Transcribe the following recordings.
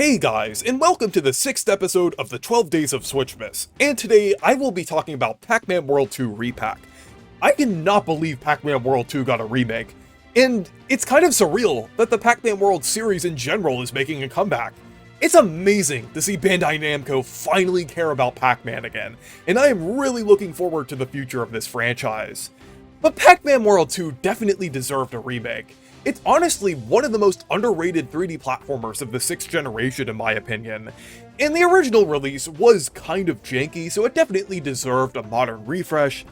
Hey guys, and welcome to the 6th episode of the 12 Days of Switchmas, and today I will be talking about Pac-Man World 2 Re-Pac. I cannot believe Pac-Man World 2 got a remake, and it's kind of surreal that the Pac-Man World series in general is making a comeback. It's amazing to see Bandai Namco finally care about Pac-Man again, and I am really looking forward to the future of this franchise. But Pac-Man World 2 definitely deserved a remake. It's honestly one of the most underrated 3D platformers of the 6th generation in my opinion, and the original release was kind of janky, so it definitely deserved a modern refresh,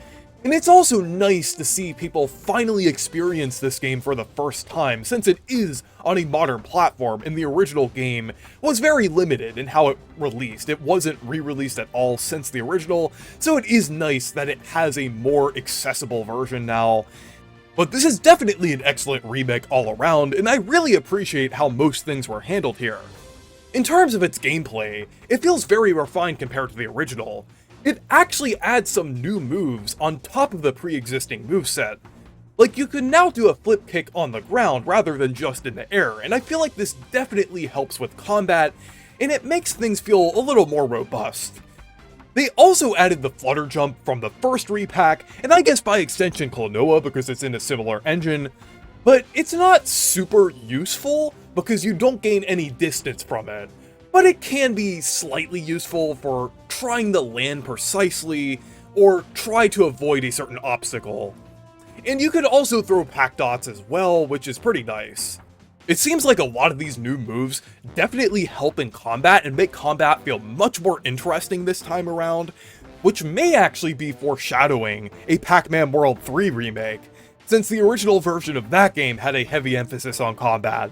and it's also nice to see people finally experience this game for the first time since it is on a modern platform and the original game was very limited in how it released. It wasn't re-released at all since the original, so it is nice that it has a more accessible version now. But this is definitely an excellent remake all around, and I really appreciate how most things were handled here. In terms of its gameplay, it feels very refined compared to the original. It actually adds some new moves on top of the pre-existing moveset. Like, you can now do a flip kick on the ground rather than just in the air, and I feel like this definitely helps with combat, and it makes things feel a little more robust. They also added the flutter jump from the first Re-Pac, and I guess by extension Klonoa because it's in a similar engine, but it's not super useful because you don't gain any distance from it, but it can be slightly useful for trying to land precisely or try to avoid a certain obstacle. And you could also throw Pac Dots as well, which is pretty nice. It seems like a lot of these new moves definitely help in combat and make combat feel much more interesting this time around, which may actually be foreshadowing a Pac-Man World 3 remake, since the original version of that game had a heavy emphasis on combat.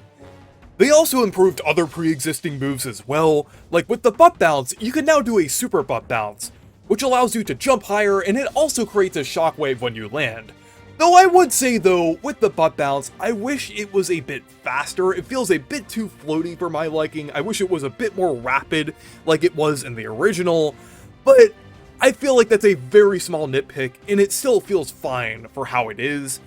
They also improved other pre-existing moves as well, like with the butt bounce, you can now do a super butt bounce, which allows you to jump higher and it also creates a shockwave when you land. Though I would say though, with the butt bounce, I wish it was a bit faster. It feels a bit too floaty for my liking. I wish it was a bit more rapid like it was in the original, but I feel like that's a very small nitpick and it still feels fine for how it is.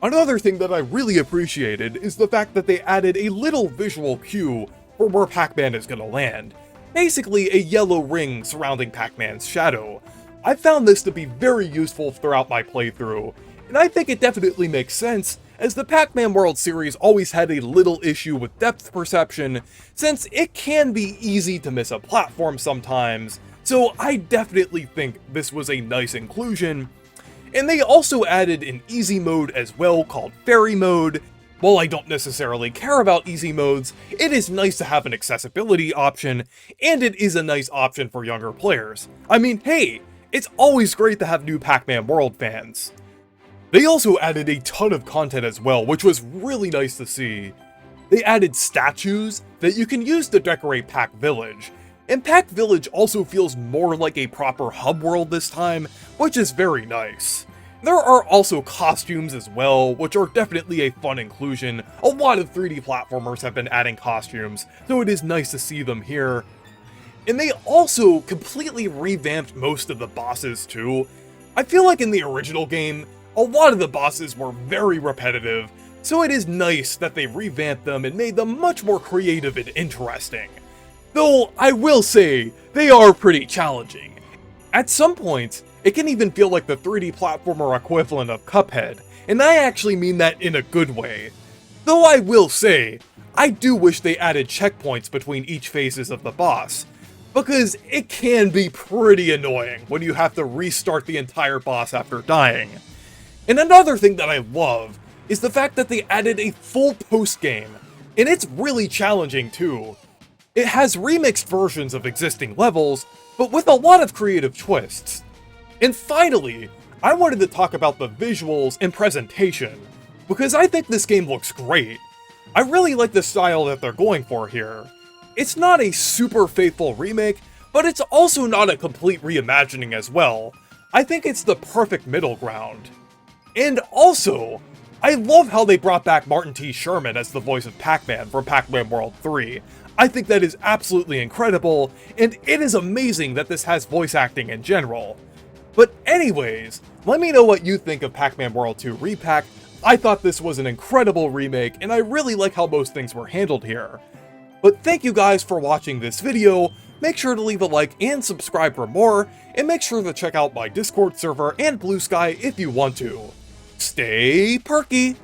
Another thing that I really appreciated is the fact that they added a little visual cue for where Pac-Man is gonna land. Basically a yellow ring surrounding Pac-Man's shadow. I found this to be very useful throughout my playthrough, and I think it definitely makes sense, as the Pac-Man World series always had a little issue with depth perception, since it can be easy to miss a platform sometimes, so I definitely think this was a nice inclusion. And they also added an easy mode as well called Fairy Mode. While I don't necessarily care about easy modes, it is nice to have an accessibility option, and it is a nice option for younger players. I mean, hey, it's always great to have new Pac-Man World fans. They also added a ton of content as well, which was really nice to see. They added statues that you can use to decorate Pac Village, and Pac Village also feels more like a proper hub world this time, which is very nice. There are also costumes as well, which are definitely a fun inclusion. A lot of 3D platformers have been adding costumes, so it is nice to see them here. And they also completely revamped most of the bosses too. I feel like in the original game, a lot of the bosses were very repetitive, so it is nice that they revamped them and made them much more creative and interesting. Though, I will say, they are pretty challenging. At some points, it can even feel like the 3D platformer equivalent of Cuphead, and I actually mean that in a good way. Though I will say, I do wish they added checkpoints between each phases of the boss, because it can be pretty annoying when you have to restart the entire boss after dying. And another thing that I love is the fact that they added a full post-game, and it's really challenging too. It has remixed versions of existing levels, but with a lot of creative twists. And finally, I wanted to talk about the visuals and presentation, because I think this game looks great. I really like the style that they're going for here. It's not a super faithful remake, but it's also not a complete reimagining as well. I think it's the perfect middle ground. And also, I love how they brought back Martin T. Sherman as the voice of Pac-Man from Pac-Man World 3. I think that is absolutely incredible, and it is amazing that this has voice acting in general. But anyways, let me know what you think of Pac-Man World 2 Re-Pac. I thought this was an incredible remake, and I really like how most things were handled here. But thank you guys for watching this video. Make sure to leave a like and subscribe for more, and make sure to check out my Discord server and Blue Sky if you want to. Stay perky!